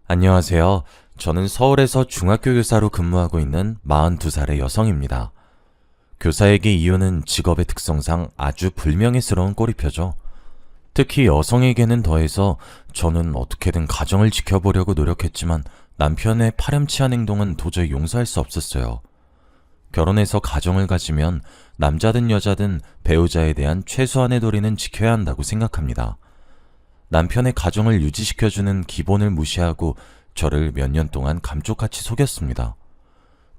안녕하세요. 저는 서울에서 중학교 교사로 근무하고 있는 42살의 여성입니다. 교사에게 이유는 직업의 특성상 아주 불명예스러운 꼬리표죠. 특히 여성에게는 더해서 저는 어떻게든 가정을 지켜보려고 노력했지만 남편의 파렴치한 행동은 도저히 용서할 수 없었어요. 결혼해서 가정을 가지면 남자든 여자든 배우자에 대한 최소한의 도리는 지켜야 한다고 생각합니다. 남편의 가정을 유지시켜주는 기본을 무시하고 저를 몇 년 동안 감쪽같이 속였습니다.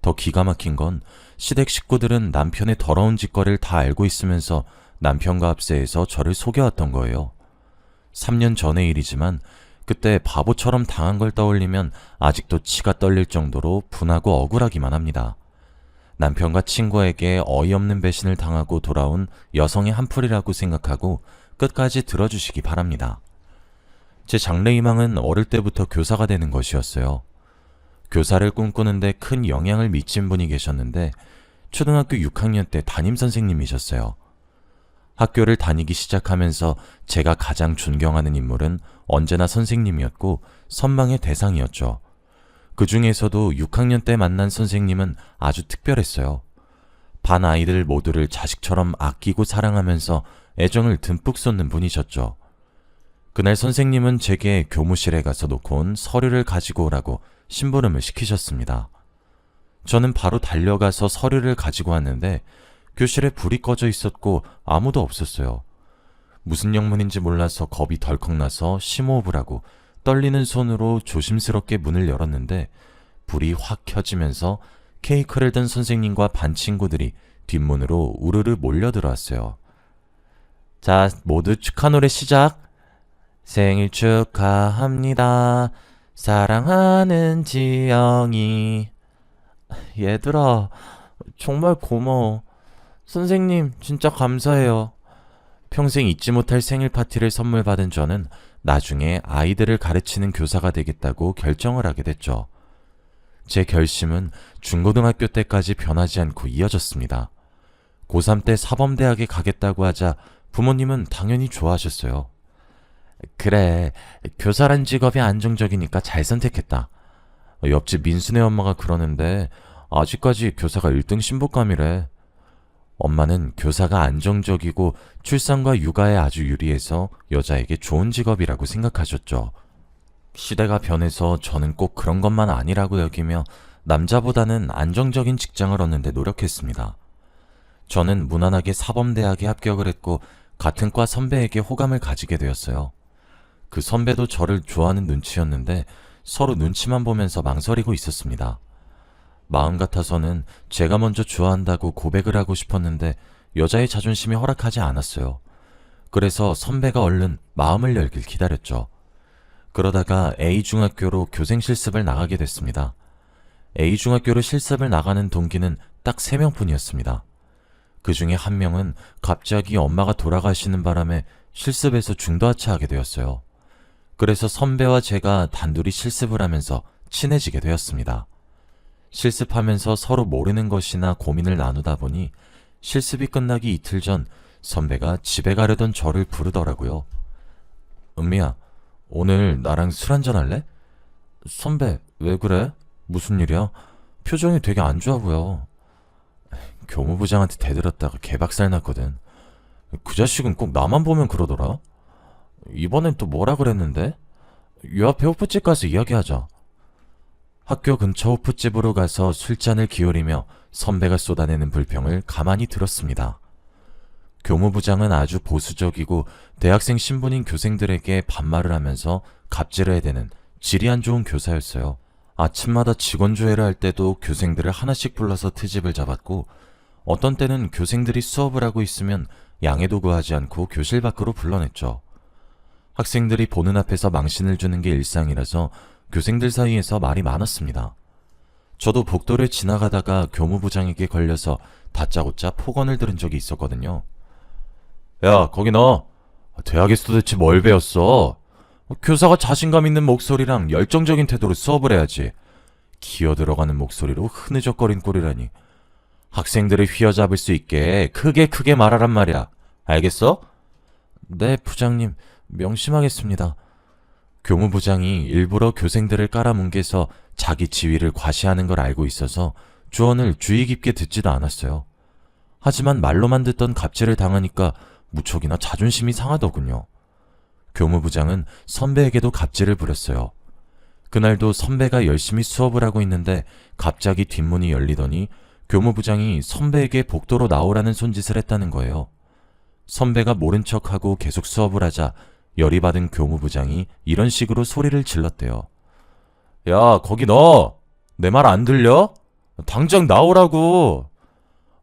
더 기가 막힌 건 시댁 식구들은 남편의 더러운 짓거리를 다 알고 있으면서 남편과 합세해서 저를 속여왔던 거예요. 3년 전의 일이지만 그때 바보처럼 당한 걸 떠올리면 아직도 치가 떨릴 정도로 분하고 억울하기만 합니다. 남편과 친구에게 어이없는 배신을 당하고 돌아온 여성의 한풀이라고 생각하고 끝까지 들어주시기 바랍니다. 제 장래희망은 어릴 때부터 교사가 되는 것이었어요. 교사를 꿈꾸는데 큰 영향을 미친 분이 계셨는데 초등학교 6학년 때 담임선생님이셨어요. 학교를 다니기 시작하면서 제가 가장 존경하는 인물은 언제나 선생님이었고 선망의 대상이었죠. 그 중에서도 6학년 때 만난 선생님은 아주 특별했어요. 반 아이들 모두를 자식처럼 아끼고 사랑하면서 애정을 듬뿍 쏟는 분이셨죠. 그날 선생님은 제게 교무실에 가서 놓고 온 서류를 가지고 오라고 심부름을 시키셨습니다. 저는 바로 달려가서 서류를 가지고 왔는데 교실에 불이 꺼져 있었고 아무도 없었어요. 무슨 영문인지 몰라서 겁이 덜컥 나서 심호흡을 하고 떨리는 손으로 조심스럽게 문을 열었는데 불이 확 켜지면서 케이크를 든 선생님과 반 친구들이 뒷문으로 우르르 몰려들어왔어요. 자, 모두 축하 노래 시작! 생일 축하합니다. 사랑하는 지영이. 얘들아, 정말 고마워. 선생님, 진짜 감사해요. 평생 잊지 못할 생일 파티를 선물 받은 저는 나중에 아이들을 가르치는 교사가 되겠다고 결정을 하게 됐죠. 제 결심은 중고등학교 때까지 변하지 않고 이어졌습니다. 고3 때 사범대학에 가겠다고 하자 부모님은 당연히 좋아하셨어요. 그래, 교사란 직업이 안정적이니까 잘 선택했다. 옆집 민수네 엄마가 그러는데 아직까지 교사가 1등 신부감이래. 엄마는 교사가 안정적이고 출산과 육아에 아주 유리해서 여자에게 좋은 직업이라고 생각하셨죠. 시대가 변해서 저는 꼭 그런 것만 아니라고 여기며 남자보다는 안정적인 직장을 얻는 데 노력했습니다. 저는 무난하게 사범대학에 합격을 했고 같은 과 선배에게 호감을 가지게 되었어요. 그 선배도 저를 좋아하는 눈치였는데 서로 눈치만 보면서 망설이고 있었습니다. 마음 같아서는 제가 먼저 좋아한다고 고백을 하고 싶었는데 여자의 자존심이 허락하지 않았어요. 그래서 선배가 얼른 마음을 열길 기다렸죠. 그러다가 A중학교로 교생 실습을 나가게 됐습니다. A중학교로 실습을 나가는 동기는 딱 3명뿐이었습니다. 그 중에 한 명은 갑자기 엄마가 돌아가시는 바람에 실습에서 중도하차하게 되었어요. 그래서 선배와 제가 단둘이 실습을 하면서 친해지게 되었습니다. 실습하면서 서로 모르는 것이나 고민을 나누다 보니 실습이 끝나기 이틀 전 선배가 집에 가려던 저를 부르더라고요. 은미야, 오늘 나랑 술 한잔 할래? 선배, 왜 그래? 무슨 일이야? 표정이 되게 안 좋아 보여. 교무부장한테 대들었다가 개박살 났거든. 그 자식은 꼭 나만 보면 그러더라. 이번엔 또 뭐라 그랬는데? 요 앞에 호프집 가서 이야기하자. 학교 근처 호프집으로 가서 술잔을 기울이며 선배가 쏟아내는 불평을 가만히 들었습니다. 교무부장은 아주 보수적이고 대학생 신분인 교생들에게 반말을 하면서 갑질을 해대는 질이 안 좋은 교사였어요. 아침마다 직원조회를 할 때도 교생들을 하나씩 불러서 트집을 잡았고 어떤 때는 교생들이 수업을 하고 있으면 양해도 구하지 않고 교실 밖으로 불러냈죠. 학생들이 보는 앞에서 망신을 주는 게 일상이라서 교생들 사이에서 말이 많았습니다. 저도 복도를 지나가다가 교무부장에게 걸려서 다짜고짜 폭언을 들은 적이 있었거든요. 야, 거기 너 대학에서 도대체 뭘 배웠어? 교사가 자신감 있는 목소리랑 열정적인 태도로 수업을 해야지. 기어 들어가는 목소리로 흐느적거린 꼴이라니. 학생들을 휘어잡을 수 있게 크게 말하란 말이야. 알겠어? 네, 부장님. 명심하겠습니다. 교무부장이 일부러 교생들을 깔아뭉개서 자기 지위를 과시하는 걸 알고 있어서 조언을 주의 깊게 듣지도 않았어요. 하지만 말로만 듣던 갑질을 당하니까 무척이나 자존심이 상하더군요. 교무부장은 선배에게도 갑질을 부렸어요. 그날도 선배가 열심히 수업을 하고 있는데 갑자기 뒷문이 열리더니 교무부장이 선배에게 복도로 나오라는 손짓을 했다는 거예요. 선배가 모른 척하고 계속 수업을 하자 열이 받은 교무부장이 이런 식으로 소리를 질렀대요. 야, 거기 너! 내 말 안 들려? 당장 나오라고!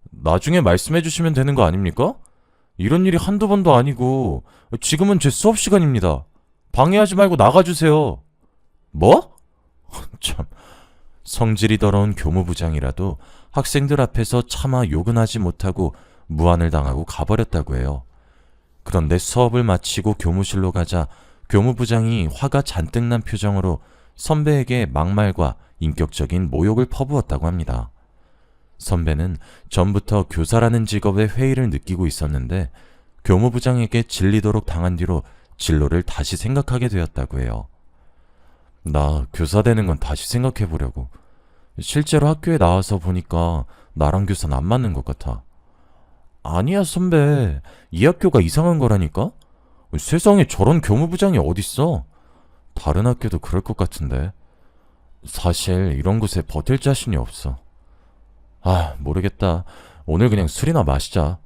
나중에 말씀해 주시면 되는 거 아닙니까? 이런 일이 한두 번도 아니고 지금은 제 수업 시간입니다. 방해하지 말고 나가주세요. 뭐? 참, 성질이 더러운 교무부장이라도 학생들 앞에서 차마 욕은 하지 못하고 무안을 당하고 가버렸다고 해요. 그런데 수업을 마치고 교무실로 가자 교무부장이 화가 잔뜩 난 표정으로 선배에게 막말과 인격적인 모욕을 퍼부었다고 합니다. 선배는 전부터 교사라는 직업의 회의를 느끼고 있었는데 교무부장에게 질리도록 당한 뒤로 진로를 다시 생각하게 되었다고 해요. 나 교사 되는 건 다시 생각해 보려고. 실제로 학교에 나와서 보니까 나랑 교사는 안 맞는 것 같아. 아니야 선배, 이 학교가 이상한 거라니까? 세상에 저런 교무부장이 어딨어? 다른 학교도 그럴 것 같은데. 사실 이런 곳에 버틸 자신이 없어. 모르겠다. 오늘 그냥 술이나 마시자.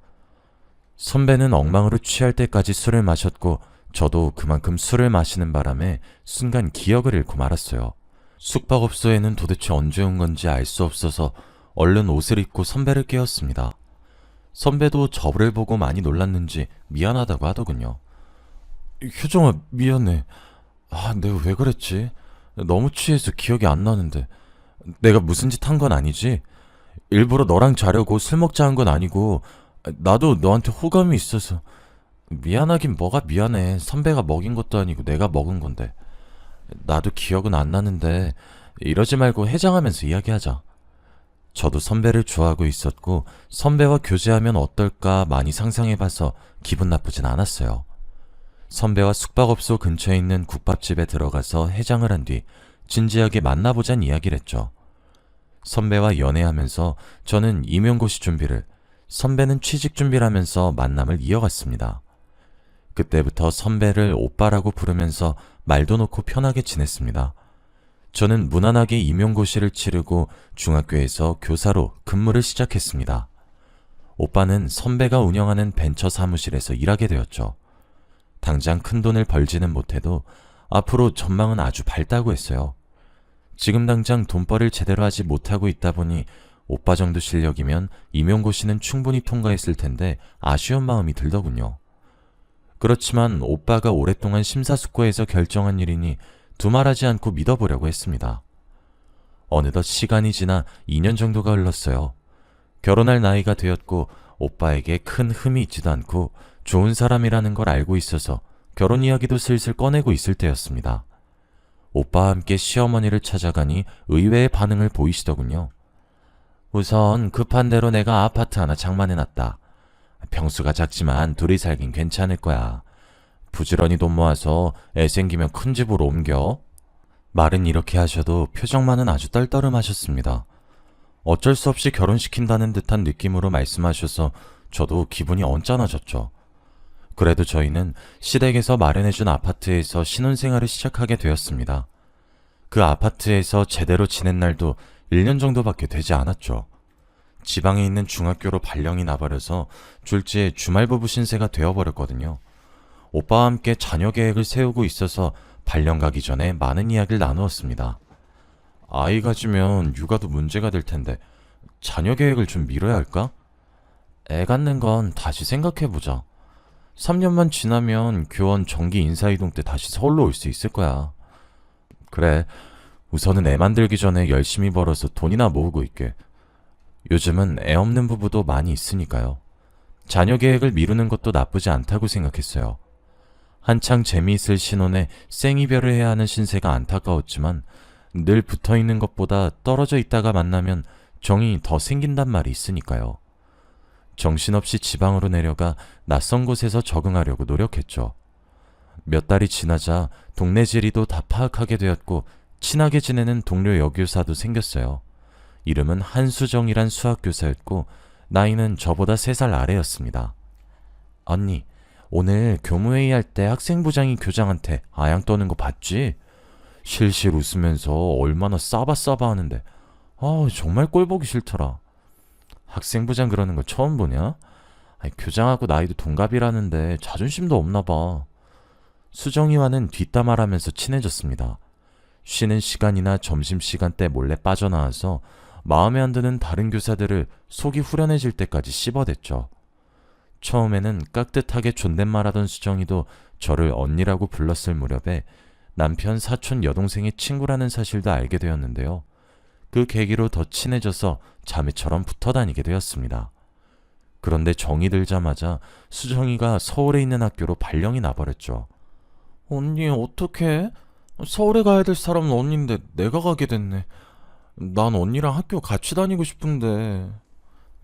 선배는 엉망으로 취할 때까지 술을 마셨고 저도 그만큼 술을 마시는 바람에 순간 기억을 잃고 말았어요. 숙박업소에는 도대체 언제 온 건지 알 수 없어서 얼른 옷을 입고 선배를 깨웠습니다. 선배도 저를 보고 많이 놀랐는지 미안하다고 하더군요. 효정아, 미안해. 내가 왜 그랬지? 너무 취해서 기억이 안 나는데. 내가 무슨 짓 한 건 아니지? 일부러 너랑 자려고 술 먹자 한 건 아니고 나도 너한테 호감이 있어서. 미안하긴 뭐가 미안해. 선배가 먹인 것도 아니고 내가 먹은 건데. 나도 기억은 안 나는데 이러지 말고 해장하면서 이야기하자. 저도 선배를 좋아하고 있었고 선배와 교제하면 어떨까 많이 상상해봐서 기분 나쁘진 않았어요. 선배와 숙박업소 근처에 있는 국밥집에 들어가서 해장을 한 뒤 진지하게 만나보잔 이야기를 했죠. 선배와 연애하면서 저는 임용고시 준비를, 선배는 취직 준비를 하면서 만남을 이어갔습니다. 그때부터 선배를 오빠라고 부르면서 말도 놓고 편하게 지냈습니다. 저는 무난하게 임용고시를 치르고 중학교에서 교사로 근무를 시작했습니다. 오빠는 선배가 운영하는 벤처 사무실에서 일하게 되었죠. 당장 큰 돈을 벌지는 못해도 앞으로 전망은 아주 밝다고 했어요. 지금 당장 돈벌이를 제대로 하지 못하고 있다 보니 오빠 정도 실력이면 임용고시는 충분히 통과했을 텐데 아쉬운 마음이 들더군요. 그렇지만 오빠가 오랫동안 심사숙고해서 결정한 일이니 두말하지 않고 믿어보려고 했습니다. 어느덧 시간이 지나 2년 정도가 흘렀어요. 결혼할 나이가 되었고 오빠에게 큰 흠이 있지도 않고 좋은 사람이라는 걸 알고 있어서 결혼 이야기도 슬슬 꺼내고 있을 때였습니다. 오빠와 함께 시어머니를 찾아가니 의외의 반응을 보이시더군요. 우선 급한 대로 내가 아파트 하나 장만해놨다. 평수가 작지만 둘이 살긴 괜찮을 거야. 부지런히 돈 모아서 애 생기면 큰 집으로 옮겨. 말은 이렇게 하셔도 표정만은 아주 떨떠름하셨습니다. 어쩔 수 없이 결혼시킨다는 듯한 느낌으로 말씀하셔서 저도 기분이 언짢아졌죠. 그래도 저희는 시댁에서 마련해준 아파트에서 신혼생활을 시작하게 되었습니다. 그 아파트에서 제대로 지낸 날도 1년 정도밖에 되지 않았죠. 지방에 있는 중학교로 발령이 나버려서 졸지에 주말부부 신세가 되어버렸거든요. 오빠와 함께 자녀 계획을 세우고 있어서 발령 가기 전에 많은 이야기를 나누었습니다. 아이 가지면 육아도 문제가 될 텐데 자녀 계획을 좀 미뤄야 할까? 애 갖는 건 다시 생각해보자. 3년만 지나면 교원 정기 인사이동 때 다시 서울로 올 수 있을 거야. 그래, 우선은 애 만들기 전에 열심히 벌어서 돈이나 모으고 있게. 요즘은 애 없는 부부도 많이 있으니까요. 자녀 계획을 미루는 것도 나쁘지 않다고 생각했어요. 한창 재미있을 신혼에 생이별을 해야 하는 신세가 안타까웠지만 늘 붙어있는 것보다 떨어져 있다가 만나면 정이 더 생긴단 말이 있으니까요. 정신없이 지방으로 내려가 낯선 곳에서 적응하려고 노력했죠. 몇 달이 지나자 동네 지리도 다 파악하게 되었고 친하게 지내는 동료 여교사도 생겼어요. 이름은 한수정이란 수학교사였고 나이는 저보다 3살 아래였습니다. 언니, 오늘 교무회의 할 때 학생부장이 교장한테 아양 떠는 거 봤지? 실실 웃으면서 얼마나 싸바싸바 하는데 정말 꼴 보기 싫더라. 학생부장 그러는 거 처음 보냐? 아니, 교장하고 나이도 동갑이라는데 자존심도 없나 봐. 수정이와는 뒷담화하면서 친해졌습니다. 쉬는 시간이나 점심시간 때 몰래 빠져나와서 마음에 안 드는 다른 교사들을 속이 후련해질 때까지 씹어댔죠. 처음에는 깍듯하게 존댓말하던 수정이도 저를 언니라고 불렀을 무렵에 남편 사촌 여동생의 친구라는 사실도 알게 되었는데요. 그 계기로 더 친해져서 자매처럼 붙어 다니게 되었습니다. 그런데 정이 들자마자 수정이가 서울에 있는 학교로 발령이 나버렸죠. 언니 어떡해? 서울에 가야 될 사람은 언니인데 내가 가게 됐네. 난 언니랑 학교 같이 다니고 싶은데.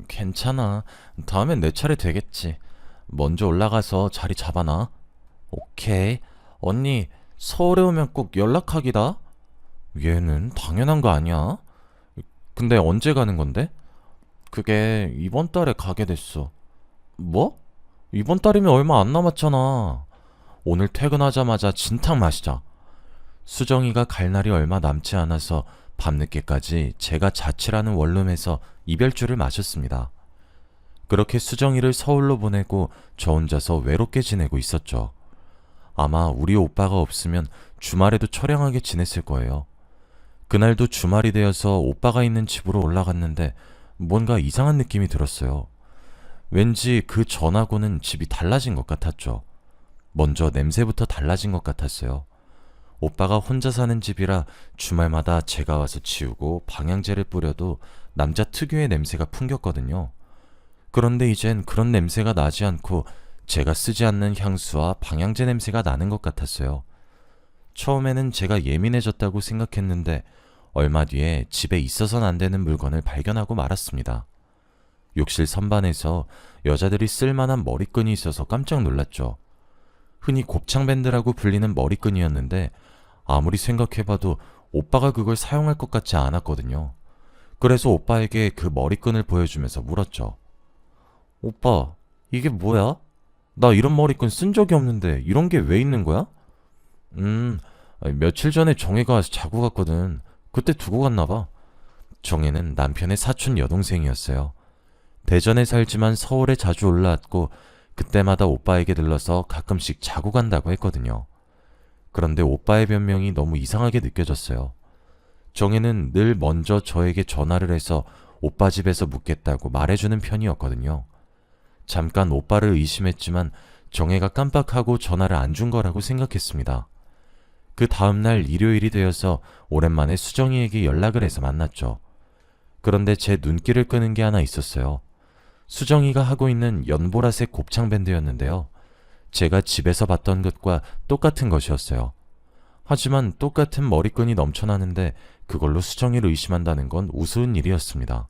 괜찮아. 다음엔 내 차례 되겠지. 먼저 올라가서 자리 잡아놔. 오케이. 언니 서울에 오면 꼭 연락하기다. 얘는 당연한 거 아니야? 근데 언제 가는 건데? 그게 이번 달에 가게 됐어. 뭐? 이번 달이면 얼마 안 남았잖아. 오늘 퇴근하자마자 진탕 마시자. 수정이가 갈 날이 얼마 남지 않아서 밤늦게까지 제가 자취라는 원룸에서 이별주를 마셨습니다. 그렇게 수정이를 서울로 보내고 저 혼자서 외롭게 지내고 있었죠. 아마 우리 오빠가 없으면 주말에도 처량하게 지냈을 거예요. 그날도 주말이 되어서 오빠가 있는 집으로 올라갔는데 뭔가 이상한 느낌이 들었어요. 왠지 그 전하고는 집이 달라진 것 같았죠. 먼저 냄새부터 달라진 것 같았어요. 오빠가 혼자 사는 집이라 주말마다 제가 와서 치우고 방향제를 뿌려도 남자 특유의 냄새가 풍겼거든요. 그런데 이젠 그런 냄새가 나지 않고 제가 쓰지 않는 향수와 방향제 냄새가 나는 것 같았어요. 처음에는 제가 예민해졌다고 생각했는데 얼마 뒤에 집에 있어서는 안 되는 물건을 발견하고 말았습니다. 욕실 선반에서 여자들이 쓸만한 머리끈이 있어서 깜짝 놀랐죠. 흔히 곱창밴드라고 불리는 머리끈이었는데 아무리 생각해봐도 오빠가 그걸 사용할 것 같지 않았거든요. 그래서 오빠에게 그 머리끈을 보여주면서 물었죠. 오빠, 이게 뭐야? 나 이런 머리끈 쓴 적이 없는데 이런 게 왜 있는 거야? 며칠 전에 정혜가 와서 자고 갔거든. 그때 두고 갔나 봐. 정혜는 남편의 사촌 여동생이었어요. 대전에 살지만 서울에 자주 올라왔고 그때마다 오빠에게 들러서 가끔씩 자고 간다고 했거든요. 그런데 오빠의 변명이 너무 이상하게 느껴졌어요. 정혜는 늘 먼저 저에게 전화를 해서 오빠 집에서 묵겠다고 말해주는 편이었거든요. 잠깐 오빠를 의심했지만 정혜가 깜빡하고 전화를 안 준 거라고 생각했습니다. 그 다음날 일요일이 되어서 오랜만에 수정이에게 연락을 해서 만났죠. 그런데 제 눈길을 끄는 게 하나 있었어요. 수정이가 하고 있는 연보라색 곱창밴드였는데요. 제가 집에서 봤던 것과 똑같은 것이었어요. 하지만 똑같은 머리끈이 넘쳐나는데 그걸로 수정이를 의심한다는 건 우스운 일이었습니다.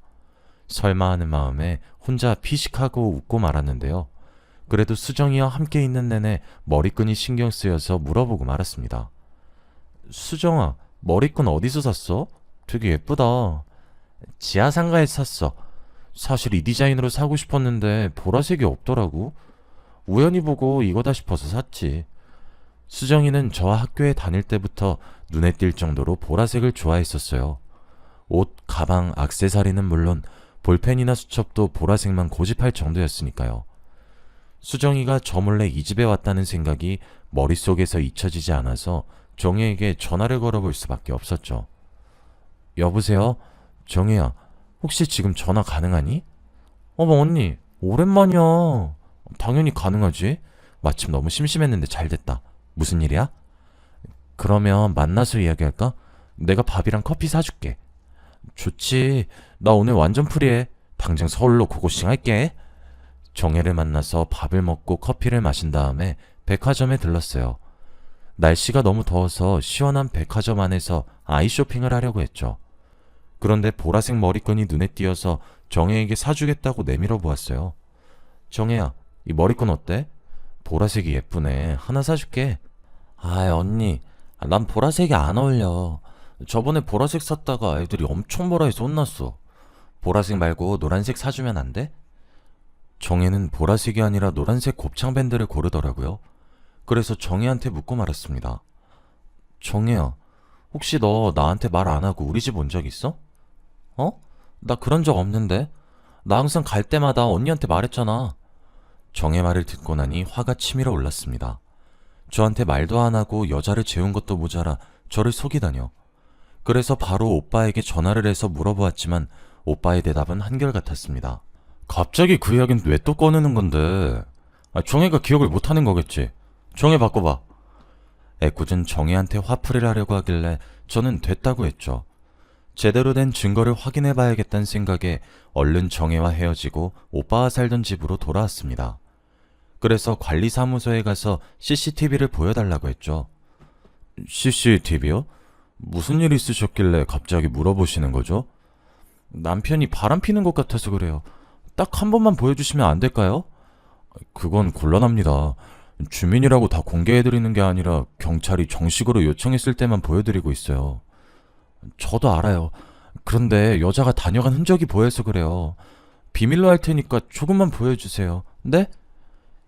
설마 하는 마음에 혼자 피식하고 웃고 말았는데요. 그래도 수정이와 함께 있는 내내 머리끈이 신경 쓰여서 물어보고 말았습니다. 수정아, 머리끈 어디서 샀어? 되게 예쁘다. 지하상가에서 샀어. 사실 이 디자인으로 사고 싶었는데 보라색이 없더라고. 우연히 보고 이거다 싶어서 샀지. 수정이는 저와 학교에 다닐 때부터 눈에 띌 정도로 보라색을 좋아했었어요. 옷, 가방, 액세서리는 물론 볼펜이나 수첩도 보라색만 고집할 정도였으니까요. 수정이가 저 몰래 이 집에 왔다는 생각이 머릿속에서 잊혀지지 않아서 정혜에게 전화를 걸어볼 수밖에 없었죠. 여보세요? 정혜야, 혹시 지금 전화 가능하니? 어머 언니, 오랜만이야. 당연히 가능하지. 마침 너무 심심했는데 잘됐다. 무슨 일이야? 그러면 만나서 이야기할까? 내가 밥이랑 커피 사줄게. 좋지. 나 오늘 완전 프리해. 당장 서울로 고고싱 할게. 정혜를 만나서 밥을 먹고 커피를 마신 다음에 백화점에 들렀어요. 날씨가 너무 더워서 시원한 백화점 안에서 아이 쇼핑을 하려고 했죠. 그런데 보라색 머리끈이 눈에 띄어서 정혜에게 사주겠다고 내밀어 보았어요. 정혜야, 이 머리끈 어때? 보라색이 예쁘네. 하나 사줄게. 아이, 언니. 난 보라색이 안 어울려. 저번에 보라색 샀다가 애들이 엄청 뭐라 해서 혼났어. 보라색 말고 노란색 사주면 안 돼? 정혜는 보라색이 아니라 노란색 곱창 밴드를 고르더라고요. 그래서 정혜한테 묻고 말았습니다. 정혜야, 혹시 너 나한테 말 안 하고 우리 집 온 적 있어? 어? 나 그런 적 없는데? 나 항상 갈 때마다 언니한테 말했잖아. 정혜 말을 듣고 나니 화가 치밀어 올랐습니다. 저한테 말도 안 하고 여자를 재운 것도 모자라 저를 속이다뇨. 그래서 바로 오빠에게 전화를 해서 물어보았지만 오빠의 대답은 한결같았습니다. 갑자기 그 이야기는 왜 또 꺼내는 건데? 정혜가 기억을 못하는 거겠지. 정혜 바꿔봐. 애꿎은 정혜한테 화풀이를 하려고 하길래 저는 됐다고 했죠. 제대로 된 증거를 확인해봐야겠다는 생각에 얼른 정혜와 헤어지고 오빠와 살던 집으로 돌아왔습니다. 그래서 관리사무소에 가서 CCTV를 보여달라고 했죠. CCTV요? 무슨 일 있으셨길래 갑자기 물어보시는 거죠? 남편이 바람 피는 것 같아서 그래요. 딱 한 번만 보여주시면 안 될까요? 그건 곤란합니다. 주민이라고 다 공개해드리는 게 아니라 경찰이 정식으로 요청했을 때만 보여드리고 있어요. 저도 알아요. 그런데 여자가 다녀간 흔적이 보여서 그래요. 비밀로 할 테니까 조금만 보여주세요. 네?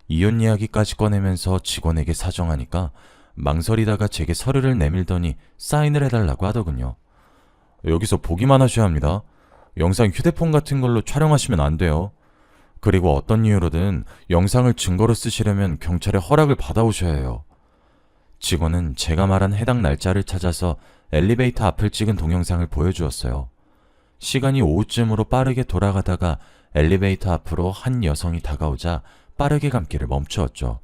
이혼 이야기까지 꺼내면서 직원에게 사정하니까 망설이다가 제게 서류를 내밀더니 사인을 해달라고 하더군요. 여기서 보기만 하셔야 합니다. 영상 휴대폰 같은 걸로 촬영하시면 안 돼요. 그리고 어떤 이유로든 영상을 증거로 쓰시려면 경찰의 허락을 받아오셔야 해요. 직원은 제가 말한 해당 날짜를 찾아서 엘리베이터 앞을 찍은 동영상을 보여주었어요. 시간이 오후쯤으로 빠르게 돌아가다가 엘리베이터 앞으로 한 여성이 다가오자 빠르게 감기를 멈추었죠.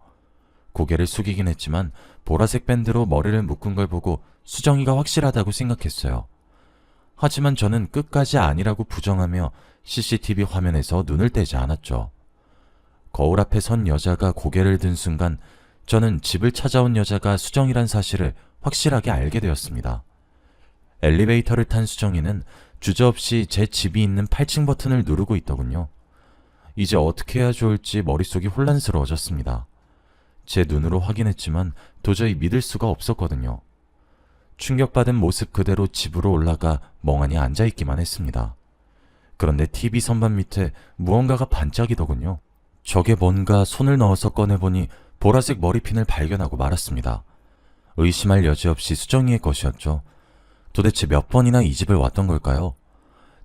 고개를 숙이긴 했지만 보라색 밴드로 머리를 묶은 걸 보고 수정이가 확실하다고 생각했어요. 하지만 저는 끝까지 아니라고 부정하며 CCTV 화면에서 눈을 떼지 않았죠. 거울 앞에 선 여자가 고개를 든 순간 저는 집을 찾아온 여자가 수정이란 사실을 확실하게 알게 되었습니다. 엘리베이터를 탄 수정이는 주저없이 제 집이 있는 8층 버튼을 누르고 있더군요. 이제 어떻게 해야 좋을지 머릿속이 혼란스러워졌습니다. 제 눈으로 확인했지만 도저히 믿을 수가 없었거든요. 충격받은 모습 그대로 집으로 올라가 멍하니 앉아있기만 했습니다. 그런데 TV 선반 밑에 무언가가 반짝이더군요. 저게 뭔가 손을 넣어서 꺼내보니 보라색 머리핀을 발견하고 말았습니다. 의심할 여지 없이 수정이의 것이었죠. 도대체 몇 번이나 이 집을 왔던 걸까요?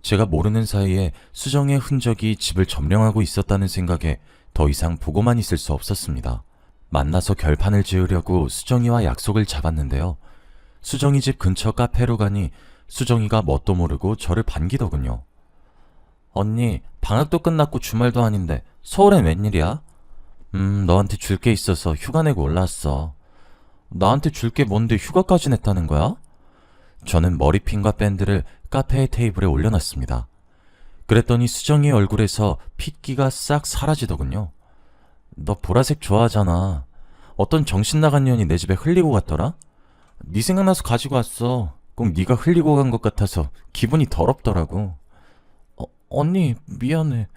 제가 모르는 사이에 수정이의 흔적이 집을 점령하고 있었다는 생각에 더 이상 보고만 있을 수 없었습니다. 만나서 결판을 지으려고 수정이와 약속을 잡았는데요. 수정이 집 근처 카페로 가니 수정이가 뭣도 모르고 저를 반기더군요. 언니, 방학도 끝났고 주말도 아닌데 서울엔 웬일이야? 너한테 줄 게 있어서 휴가 내고 올라왔어. 나한테 줄 게 뭔데 휴가까지 냈다는 거야? 저는 머리핀과 밴드를 카페의 테이블에 올려놨습니다. 그랬더니 수정이의 얼굴에서 핏기가 싹 사라지더군요. 너 보라색 좋아하잖아. 어떤 정신 나간 년이 내 집에 흘리고 갔더라? 네 생각나서 가지고 왔어. 꼭 네가 흘리고 간 것 같아서 기분이 더럽더라고. 언니, 미안해.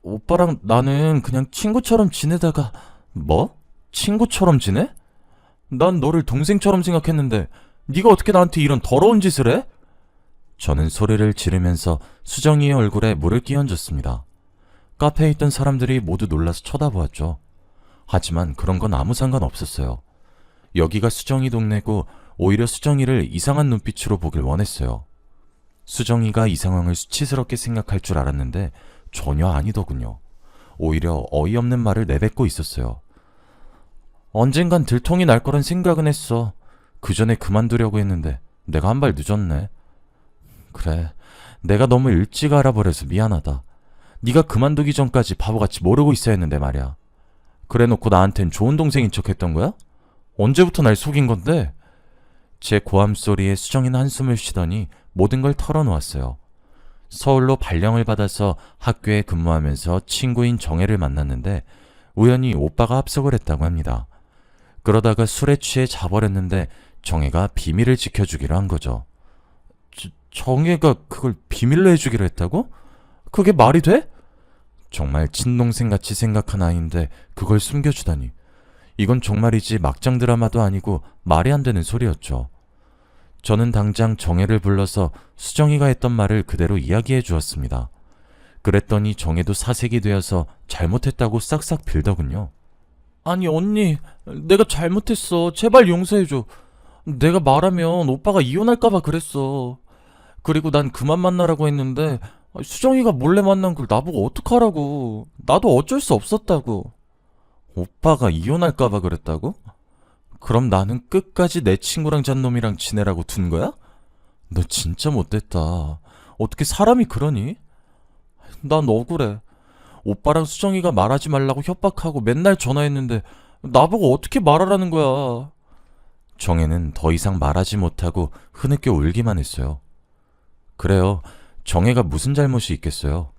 오빠랑 나는 그냥 친구처럼 지내다가... 뭐? 친구처럼 지내? 난 너를 동생처럼 생각했는데 네가 어떻게 나한테 이런 더러운 짓을 해? 저는 소리를 지르면서 수정이의 얼굴에 물을 끼얹었습니다. 카페에 있던 사람들이 모두 놀라서 쳐다보았죠. 하지만 그런 건 아무 상관 없었어요. 여기가 수정이 동네고 오히려 수정이를 이상한 눈빛으로 보길 원했어요. 수정이가 이 상황을 수치스럽게 생각할 줄 알았는데 전혀 아니더군요. 오히려 어이없는 말을 내뱉고 있었어요. 언젠간 들통이 날 거란 생각은 했어. 그 전에 그만두려고 했는데 내가 한 발 늦었네. 그래, 내가 너무 일찍 알아버려서 미안하다. 네가 그만두기 전까지 바보같이 모르고 있어야 했는데 말이야. 그래놓고 나한텐 좋은 동생인 척 했던 거야? 언제부터 날 속인 건데? 제 고함 소리에 수정이는 한숨을 쉬더니 모든 걸 털어놓았어요. 서울로 발령을 받아서 학교에 근무하면서 친구인 정혜를 만났는데 우연히 오빠가 합석을 했다고 합니다. 그러다가 술에 취해 자버렸는데 정혜가 비밀을 지켜주기로 한 거죠. 정혜가 그걸 비밀로 해주기로 했다고? 그게 말이 돼? 정말 친동생같이 생각한 아이인데 그걸 숨겨주다니. 이건 정말이지 막장 드라마도 아니고 말이 안 되는 소리였죠. 저는 당장 정혜를 불러서 수정이가 했던 말을 그대로 이야기해 주었습니다. 그랬더니 정혜도 사색이 되어서 잘못했다고 싹싹 빌더군요. 아니 언니, 내가 잘못했어. 제발 용서해줘. 내가 말하면 오빠가 이혼할까봐 그랬어. 그리고 난 그만 만나라고 했는데 수정이가 몰래 만난 걸 나보고 어떡하라고. 나도 어쩔 수 없었다고. 오빠가 이혼할까봐 그랬다고? 그럼 나는 끝까지 내 친구랑 잔 놈이랑 지내라고 둔 거야? 너 진짜 못됐다. 어떻게 사람이 그러니? 난 억울해. 오빠랑 수정이가 말하지 말라고 협박하고 맨날 전화했는데 나보고 어떻게 말하라는 거야. 정혜는 더 이상 말하지 못하고 흐느껴 울기만 했어요. 그래요. 정혜가 무슨 잘못이 있겠어요.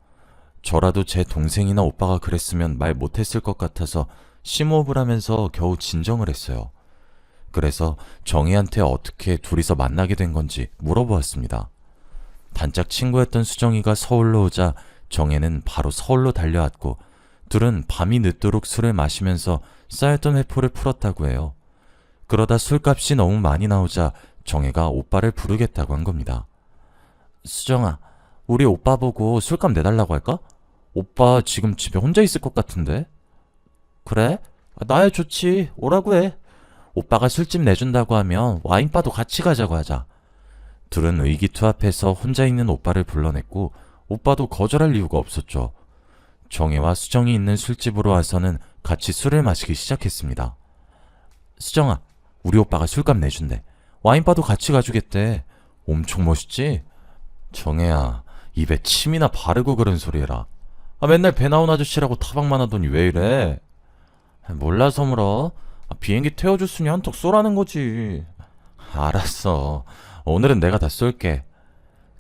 저라도 제 동생이나 오빠가 그랬으면 말 못했을 것 같아서 심호흡을 하면서 겨우 진정을 했어요. 그래서 정혜한테 어떻게 둘이서 만나게 된 건지 물어보았습니다. 단짝 친구였던 수정이가 서울로 오자 정혜는 바로 서울로 달려왔고 둘은 밤이 늦도록 술을 마시면서 쌓였던 회포를 풀었다고 해요. 그러다 술값이 너무 많이 나오자 정혜가 오빠를 부르겠다고 한 겁니다. 수정아, 우리 오빠 보고 술값 내달라고 할까? 오빠 지금 집에 혼자 있을 것 같은데. 그래? 나야 좋지. 오라고 해. 오빠가 술집 내준다고 하면 와인바도 같이 가자고 하자. 둘은 의기투합해서 혼자 있는 오빠를 불러냈고 오빠도 거절할 이유가 없었죠. 정혜와 수정이 있는 술집으로 와서는 같이 술을 마시기 시작했습니다. 수정아, 우리 오빠가 술값 내준대. 와인바도 같이 가주겠대. 엄청 멋있지? 정혜야, 입에 침이나 바르고 그런 소리 해라. 맨날 배 나온 아저씨라고 타박만 하더니 왜 이래? 몰라서 물어. 비행기 태워줬으니 한턱 쏘라는 거지. 알았어. 오늘은 내가 다 쏠게.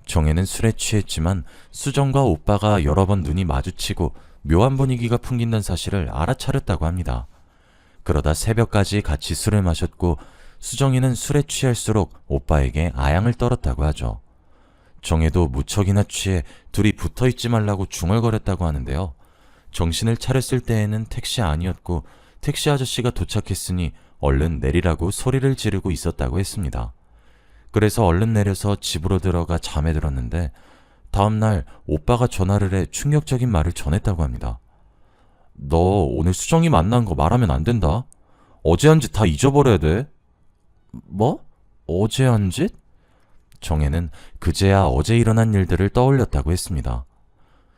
정혜는 술에 취했지만 수정과 오빠가 여러 번 눈이 마주치고 묘한 분위기가 풍긴다는 사실을 알아차렸다고 합니다. 그러다 새벽까지 같이 술을 마셨고 수정이는 술에 취할수록 오빠에게 아양을 떨었다고 하죠. 정혜도 무척이나 취해 둘이 붙어있지 말라고 중얼거렸다고 하는데요. 정신을 차렸을 때에는 택시 아니었고 택시 아저씨가 도착했으니 얼른 내리라고 소리를 지르고 있었다고 했습니다. 그래서 얼른 내려서 집으로 들어가 잠에 들었는데 다음날 오빠가 전화를 해 충격적인 말을 전했다고 합니다. 너 오늘 수정이 만난 거 말하면 안 된다. 어제 한 짓 다 잊어버려야 돼. 뭐? 어제 한 짓? 정혜는 그제야 어제 일어난 일들을 떠올렸다고 했습니다.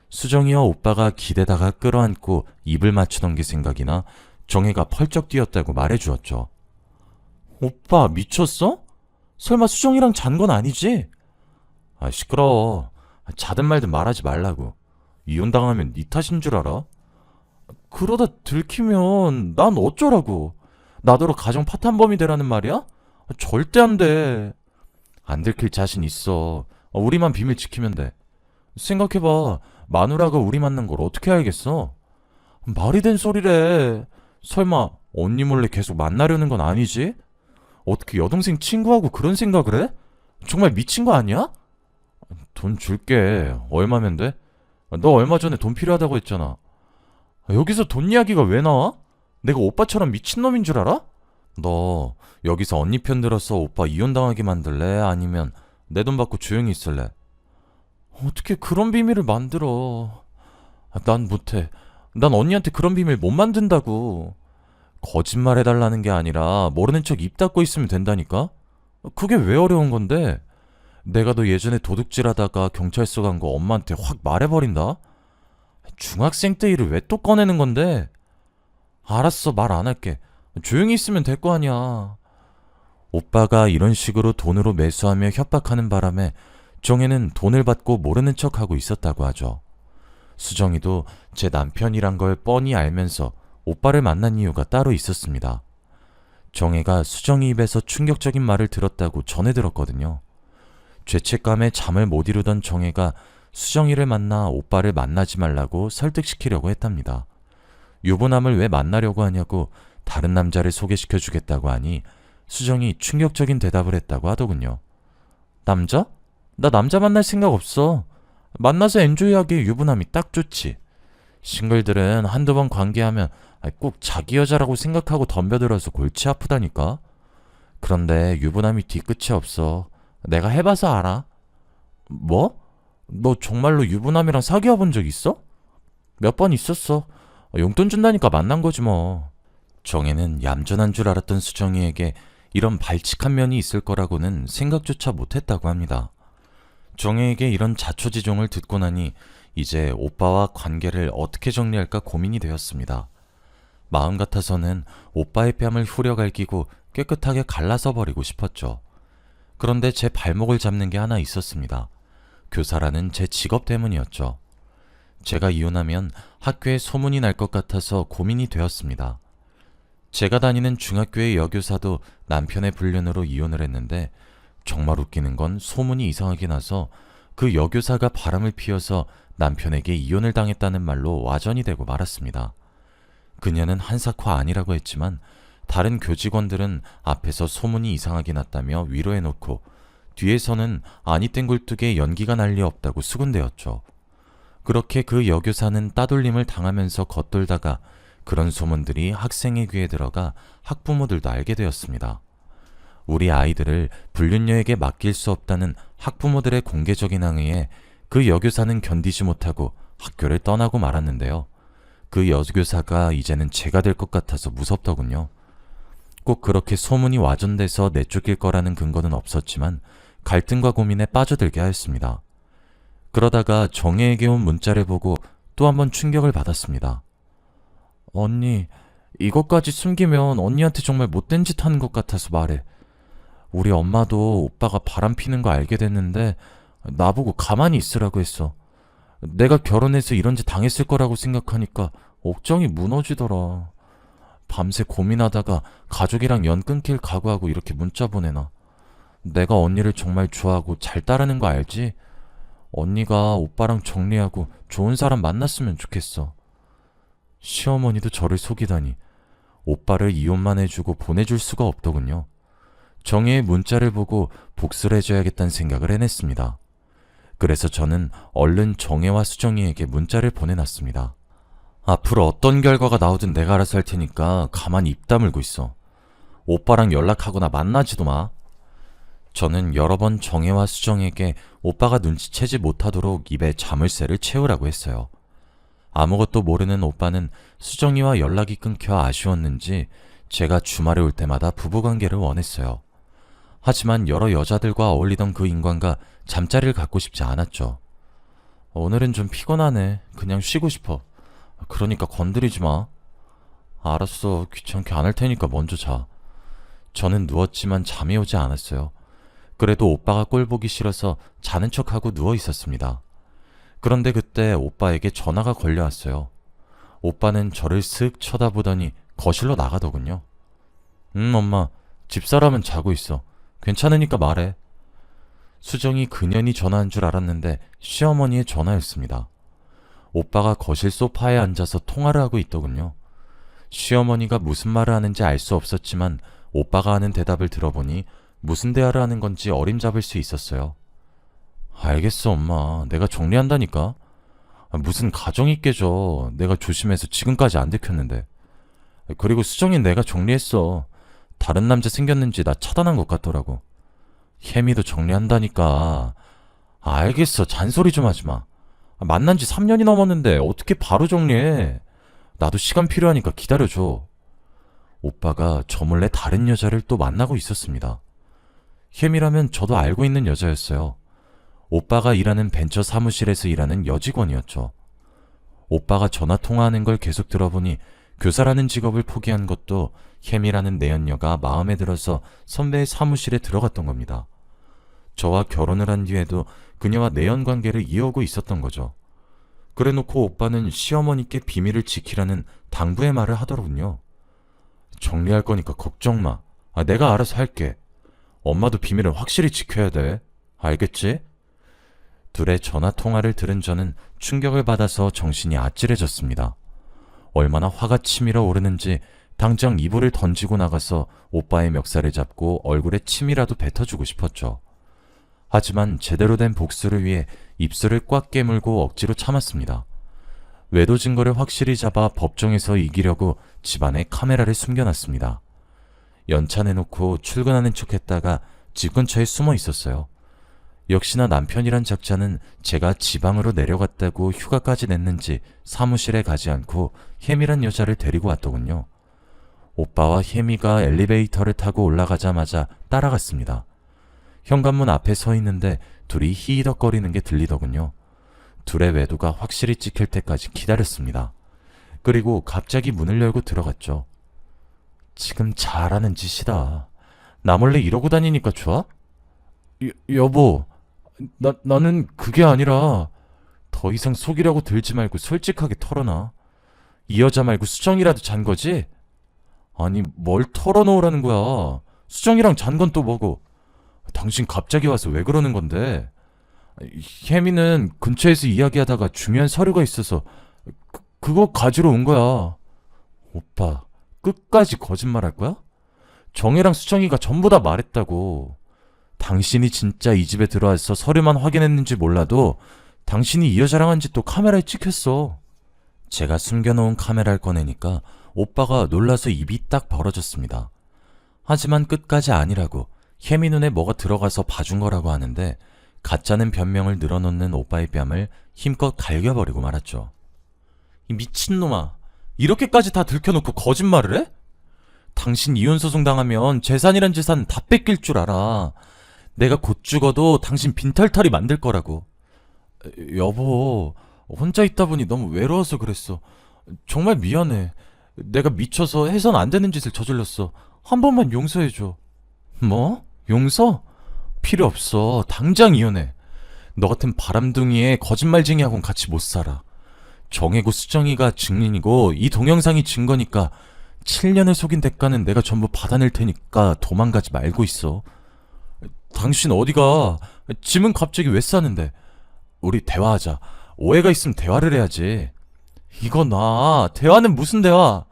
수정이와 오빠가 기대다가 끌어안고 입을 맞추던 게 생각이나 정혜가 펄쩍 뛰었다고 말해주었죠. 오빠 미쳤어? 설마 수정이랑 잔 건 아니지? 시끄러워. 자든 말든 말하지 말라고. 이혼당하면 네 탓인 줄 알아? 그러다 들키면 난 어쩌라고. 나더러 가정 파탄범이 되라는 말이야? 절대 안 돼. 안 들킬 자신 있어. 우리만 비밀 지키면 돼. 생각해봐. 마누라가 우리 만난 걸 어떻게 알겠어? 말이 된 소리래. 설마 언니 몰래 계속 만나려는 건 아니지? 어떻게 여동생 친구하고 그런 생각을 해? 정말 미친 거 아니야? 돈 줄게. 얼마면 돼? 너 얼마 전에 돈 필요하다고 했잖아. 여기서 돈 이야기가 왜 나와? 내가 오빠처럼 미친놈인 줄 알아? 너 여기서 언니 편 들어서 오빠 이혼당하게 만들래? 아니면 내 돈 받고 조용히 있을래? 어떻게 그런 비밀을 만들어? 난 못해. 난 언니한테 그런 비밀 못 만든다고. 거짓말 해달라는 게 아니라 모르는 척 입 닫고 있으면 된다니까? 그게 왜 어려운 건데? 내가 너 예전에 도둑질하다가 경찰서 간 거 엄마한테 확 말해버린다? 중학생 때 일을 왜 또 꺼내는 건데? 알았어, 말 안 할게. 조용히 있으면 될 거 아니야. 오빠가 이런 식으로 돈으로 매수하며 협박하는 바람에 정혜는 돈을 받고 모르는 척하고 있었다고 하죠. 수정이도 제 남편이란 걸 뻔히 알면서 오빠를 만난 이유가 따로 있었습니다. 정혜가 수정이 입에서 충격적인 말을 들었다고 전해 들었거든요. 죄책감에 잠을 못 이루던 정혜가 수정이를 만나 오빠를 만나지 말라고 설득시키려고 했답니다. 유부남을 왜 만나려고 하냐고 다른 남자를 소개시켜주겠다고 하니 수정이 충격적인 대답을 했다고 하더군요. 남자? 나 남자 만날 생각 없어. 만나서 엔조이하기에 유부남이 딱 좋지. 싱글들은 한두 번 관계하면 꼭 자기 여자라고 생각하고 덤벼들어서 골치 아프다니까. 그런데 유부남이 뒤끝이 없어. 내가 해봐서 알아. 뭐? 너 정말로 유부남이랑 사귀어 본 적 있어? 몇 번 있었어. 용돈 준다니까 만난 거지 뭐. 정혜는 얌전한 줄 알았던 수정이에게 이런 발칙한 면이 있을 거라고는 생각조차 못했다고 합니다. 정혜에게 이런 자초지종을 듣고 나니 이제 오빠와 관계를 어떻게 정리할까 고민이 되었습니다. 마음 같아서는 오빠의 뺨을 후려갈기고 깨끗하게 갈라서 버리고 싶었죠. 그런데 제 발목을 잡는 게 하나 있었습니다. 교사라는 제 직업 때문이었죠. 제가 이혼하면 학교에 소문이 날 것 같아서 고민이 되었습니다. 제가 다니는 중학교의 여교사도 남편의 불륜으로 이혼을 했는데 정말 웃기는 건 소문이 이상하게 나서 그 여교사가 바람을 피워서 남편에게 이혼을 당했다는 말로 와전이 되고 말았습니다. 그녀는 한사코 아니라고 했지만 다른 교직원들은 앞에서 소문이 이상하게 났다며 위로해놓고 뒤에서는 아니 땡굴뚝에 연기가 날 리 없다고 수군대었죠. 그렇게 그 여교사는 따돌림을 당하면서 겉돌다가 그런 소문들이 학생의 귀에 들어가 학부모들도 알게 되었습니다. 우리 아이들을 불륜녀에게 맡길 수 없다는 학부모들의 공개적인 항의에 그 여교사는 견디지 못하고 학교를 떠나고 말았는데요. 그 여교사가 이제는 제가 될 것 같아서 무섭더군요. 꼭 그렇게 소문이 와전돼서 내쫓길 거라는 근거는 없었지만 갈등과 고민에 빠져들게 하였습니다. 그러다가 정혜에게 온 문자를 보고 또 한 번 충격을 받았습니다. 언니, 이것까지 숨기면 언니한테 정말 못된 짓 하는 것 같아서 말해. 우리 엄마도 오빠가 바람 피는 거 알게 됐는데 나보고 가만히 있으라고 했어. 내가 결혼해서 이런 짓 당했을 거라고 생각하니까 억장이 무너지더라. 밤새 고민하다가 가족이랑 연 끊길 각오하고 이렇게 문자 보내놔. 내가 언니를 정말 좋아하고 잘 따르는 거 알지? 언니가 오빠랑 정리하고 좋은 사람 만났으면 좋겠어. 시어머니도 저를 속이다니 오빠를 이혼만 해주고 보내줄 수가 없더군요. 정혜의 문자를 보고 복수를 해줘야겠다는 생각을 해냈습니다. 그래서 저는 얼른 정혜와 수정이에게 문자를 보내놨습니다. 앞으로 어떤 결과가 나오든 내가 알아서 할 테니까 가만히 입 다물고 있어. 오빠랑 연락하거나 만나지도 마. 저는 여러 번 정혜와 수정에게 오빠가 눈치채지 못하도록 입에 자물쇠를 채우라고 했어요. 아무것도 모르는 오빠는 수정이와 연락이 끊겨 아쉬웠는지 제가 주말에 올 때마다 부부관계를 원했어요. 하지만 여러 여자들과 어울리던 그 인간과 잠자리를 갖고 싶지 않았죠. 오늘은 좀 피곤하네. 그냥 쉬고 싶어. 그러니까 건드리지 마. 알았어. 귀찮게 안 할 테니까 먼저 자. 저는 누웠지만 잠이 오지 않았어요. 그래도 오빠가 꼴 보기 싫어서 자는 척하고 누워 있었습니다. 그런데 그때 오빠에게 전화가 걸려왔어요. 오빠는 저를 슥 쳐다보더니 거실로 나가더군요. 엄마. 집사람은 자고 있어. 괜찮으니까 말해. 수정이 그년이 전화한 줄 알았는데 시어머니의 전화였습니다. 오빠가 거실 소파에 앉아서 통화를 하고 있더군요. 시어머니가 무슨 말을 하는지 알 수 없었지만 오빠가 하는 대답을 들어보니 무슨 대화를 하는 건지 어림잡을 수 있었어요. 알겠어, 엄마. 내가 정리한다니까. 무슨 가정이 깨져. 내가 조심해서 지금까지 안 들켰는데. 그리고 수정이 내가 정리했어. 다른 남자 생겼는지 나 차단한 것 같더라고. 혜미도 정리한다니까. 알겠어. 잔소리 좀 하지 마. 만난 지 3년이 넘었는데 어떻게 바로 정리해. 나도 시간 필요하니까 기다려줘. 오빠가 저 몰래 다른 여자를 또 만나고 있었습니다. 혜미라면 저도 알고 있는 여자였어요. 오빠가 일하는 벤처 사무실에서 일하는 여직원이었죠. 오빠가 전화 통화하는 걸 계속 들어보니 교사라는 직업을 포기한 것도 혜미라는 내연녀가 마음에 들어서 선배의 사무실에 들어갔던 겁니다. 저와 결혼을 한 뒤에도 그녀와 내연 관계를 이어오고 있었던 거죠. 그래놓고 오빠는 시어머니께 비밀을 지키라는 당부의 말을 하더군요. 정리할 거니까 걱정 마. 내가 알아서 할게. 엄마도 비밀은 확실히 지켜야 돼. 알겠지? 둘의 전화 통화를 들은 저는 충격을 받아서 정신이 아찔해졌습니다. 얼마나 화가 치밀어 오르는지 당장 이불을 던지고 나가서 오빠의 멱살을 잡고 얼굴에 침이라도 뱉어주고 싶었죠. 하지만 제대로 된 복수를 위해 입술을 꽉 깨물고 억지로 참았습니다. 외도 증거를 확실히 잡아 법정에서 이기려고 집안에 카메라를 숨겨놨습니다. 연차 내놓고 출근하는 척했다가 집 근처에 숨어 있었어요. 역시나 남편이란 작자는 제가 지방으로 내려갔다고 휴가까지 냈는지 사무실에 가지 않고 혜미란 여자를 데리고 왔더군요. 오빠와 혜미가 엘리베이터를 타고 올라가자마자 따라갔습니다. 현관문 앞에 서 있는데 둘이 히히덕거리는 게 들리더군요. 둘의 외도가 확실히 찍힐 때까지 기다렸습니다. 그리고 갑자기 문을 열고 들어갔죠. 지금 잘하는 짓이다. 나 몰래 이러고 다니니까 좋아? 여보, 나는 그게 아니라 더 이상 속이려고 들지 말고 솔직하게 털어놔. 이 여자 말고 수정이라도 잔 거지? 아니, 뭘 털어놓으라는 거야. 수정이랑 잔 건 또 뭐고? 당신 갑자기 와서 왜 그러는 건데? 혜미는 근처에서 이야기하다가 중요한 서류가 있어서 그거 가지러 온 거야. 오빠, 끝까지 거짓말 할 거야? 정혜랑 수정이가 전부 다 말했다고. 당신이 진짜 이 집에 들어와서 서류만 확인했는지 몰라도 당신이 이 여자랑 한 짓도 카메라에 찍혔어. 제가 숨겨놓은 카메라를 꺼내니까 오빠가 놀라서 입이 딱 벌어졌습니다. 하지만 끝까지 아니라고 혜미 눈에 뭐가 들어가서 봐준 거라고 하는데 가짜는 변명을 늘어놓는 오빠의 뺨을 힘껏 갈겨버리고 말았죠. 이 미친놈아, 이렇게까지 다 들켜놓고 거짓말을 해? 당신 이혼소송 당하면 재산이란 재산 다 뺏길 줄 알아. 내가 곧 죽어도 당신 빈털터리 만들 거라고. 여보, 혼자 있다 보니 너무 외로워서 그랬어. 정말 미안해. 내가 미쳐서 해선 안 되는 짓을 저질렀어. 한 번만 용서해줘. 뭐? 용서? 필요 없어. 당장 이혼해. 너 같은 바람둥이에 거짓말쟁이하고는 같이 못 살아. 정혜고 수정이가 증인이고 이 동영상이 증거니까 7년을 속인 대가는 내가 전부 받아낼 테니까 도망가지 말고 있어. 당신 어디가? 짐은 갑자기 왜 싸는데? 우리 대화하자. 오해가 있으면 대화를 해야지. 이거 나 대화는 무슨 대화?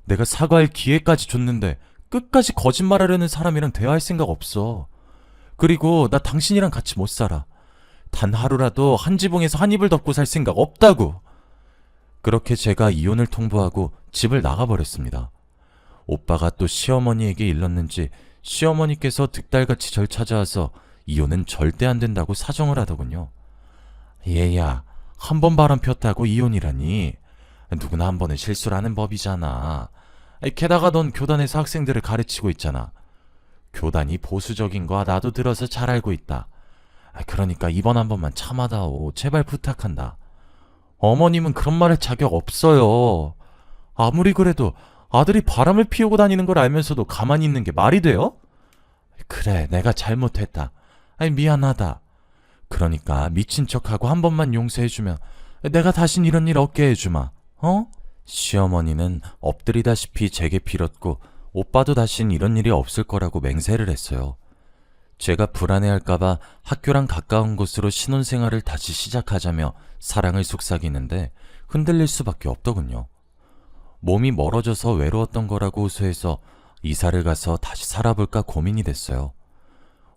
내가 사과할 기회까지 줬는데 끝까지 거짓말하려는 사람이랑 대화할 생각 없어. 그리고 나 당신이랑 같이 못 살아. 단 하루라도 한 지붕에서 한 이불 덮고 살 생각 없다고. 그렇게 제가 이혼을 통보하고 집을 나가버렸습니다. 오빠가 또 시어머니에게 일렀는지 시어머니께서 득달같이 절 찾아와서 이혼은 절대 안 된다고 사정을 하더군요. 얘야, 한 번 바람 폈다고 이혼이라니. 누구나 한 번은 실수를 하는 법이잖아. 게다가 넌 교단에서 학생들을 가르치고 있잖아. 교단이 보수적인 거 나도 들어서 잘 알고 있다. 그러니까 이번 한 번만 참아다오. 제발 부탁한다. 어머님은 그런 말 할 자격 없어요. 아무리 그래도 아들이 바람을 피우고 다니는 걸 알면서도 가만히 있는 게 말이 돼요? 그래, 내가 잘못했다. 미안하다. 그러니까 미친 척하고 한 번만 용서해주면 내가 다신 이런 일 없게 해주마. 어? 시어머니는 엎드리다시피 제게 빌었고 오빠도 다신 이런 일이 없을 거라고 맹세를 했어요. 제가 불안해할까봐 학교랑 가까운 곳으로 신혼생활을 다시 시작하자며 사랑을 속삭이는데 흔들릴 수밖에 없더군요. 몸이 멀어져서 외로웠던 거라고 호소해서 이사를 가서 다시 살아볼까 고민이 됐어요.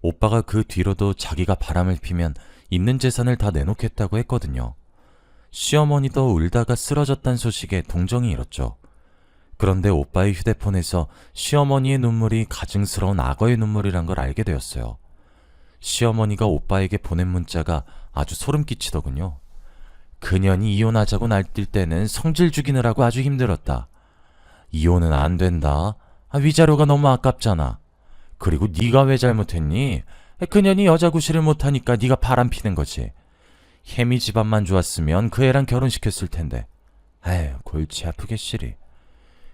오빠가 그 뒤로도 자기가 바람을 피면 있는 재산을 다 내놓겠다고 했거든요. 시어머니도 울다가 쓰러졌단 소식에 동정이 일었죠. 그런데 오빠의 휴대폰에서 시어머니의 눈물이 가증스러운 악어의 눈물이란 걸 알게 되었어요. 시어머니가 오빠에게 보낸 문자가 아주 소름 끼치더군요. 그년이 이혼하자고 날뛸 때는 성질 죽이느라고 아주 힘들었다. 이혼은 안 된다. 위자료가 너무 아깝잖아. 그리고 네가 왜 잘못했니? 그년이 여자 구실을 못하니까 네가 바람피는 거지. 혜미 집안만 좋았으면 그 애랑 결혼시켰을 텐데. 에휴, 골치 아프게 시리.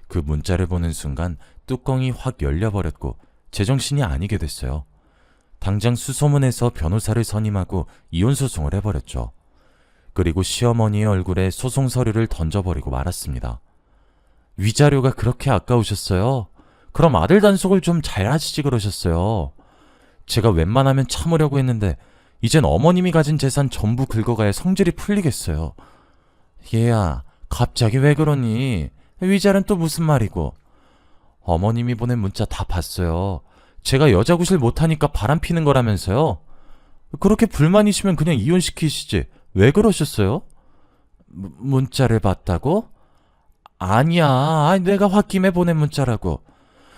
그 문자를 보는 순간 뚜껑이 확 열려버렸고 제정신이 아니게 됐어요. 당장 수소문해서 변호사를 선임하고 이혼소송을 해버렸죠. 그리고 시어머니의 얼굴에 소송 서류를 던져버리고 말았습니다. 위자료가 그렇게 아까우셨어요? 그럼 아들 단속을 좀 잘 하시지 그러셨어요. 제가 웬만하면 참으려고 했는데 이젠 어머님이 가진 재산 전부 긁어가야 성질이 풀리겠어요. 얘야, 갑자기 왜 그러니? 위자료는 또 무슨 말이고? 어머님이 보낸 문자 다 봤어요. 제가 여자 구실 못하니까 바람 피는 거라면서요? 그렇게 불만이시면 그냥 이혼시키시지. 왜 그러셨어요? 문자를 봤다고? 아니야. 아니, 내가 홧김에 보낸 문자라고.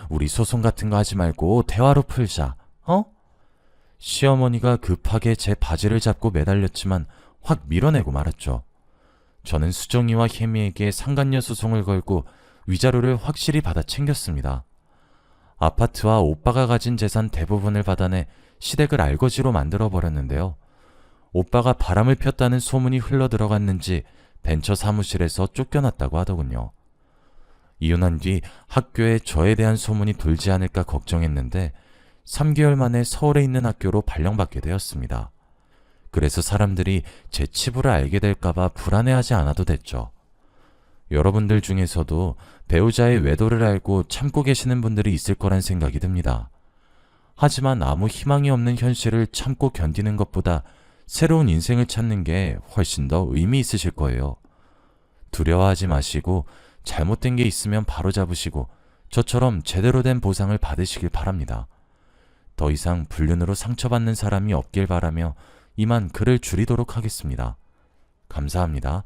우리 소송 같은 거 하지 말고 대화로 풀자. 어? 시어머니가 급하게 제 바지를 잡고 매달렸지만 확 밀어내고 말았죠. 저는 수정이와 혜미에게 상간녀 소송을 걸고 위자료를 확실히 받아 챙겼습니다. 아파트와 오빠가 가진 재산 대부분을 받아내 시댁을 알거지로 만들어버렸는데요. 오빠가 바람을 폈다는 소문이 흘러들어갔는지 벤처 사무실에서 쫓겨났다고 하더군요. 이혼한 뒤 학교에 저에 대한 소문이 돌지 않을까 걱정했는데 3개월 만에 서울에 있는 학교로 발령받게 되었습니다. 그래서 사람들이 제 치부를 알게 될까봐 불안해하지 않아도 됐죠. 여러분들 중에서도 배우자의 외도를 알고 참고 계시는 분들이 있을 거란 생각이 듭니다. 하지만 아무 희망이 없는 현실을 참고 견디는 것보다 새로운 인생을 찾는 게 훨씬 더 의미 있으실 거예요. 두려워하지 마시고 잘못된 게 있으면 바로잡으시고 저처럼 제대로 된 보상을 받으시길 바랍니다. 더 이상 불륜으로 상처받는 사람이 없길 바라며 이만 글을 줄이도록 하겠습니다. 감사합니다.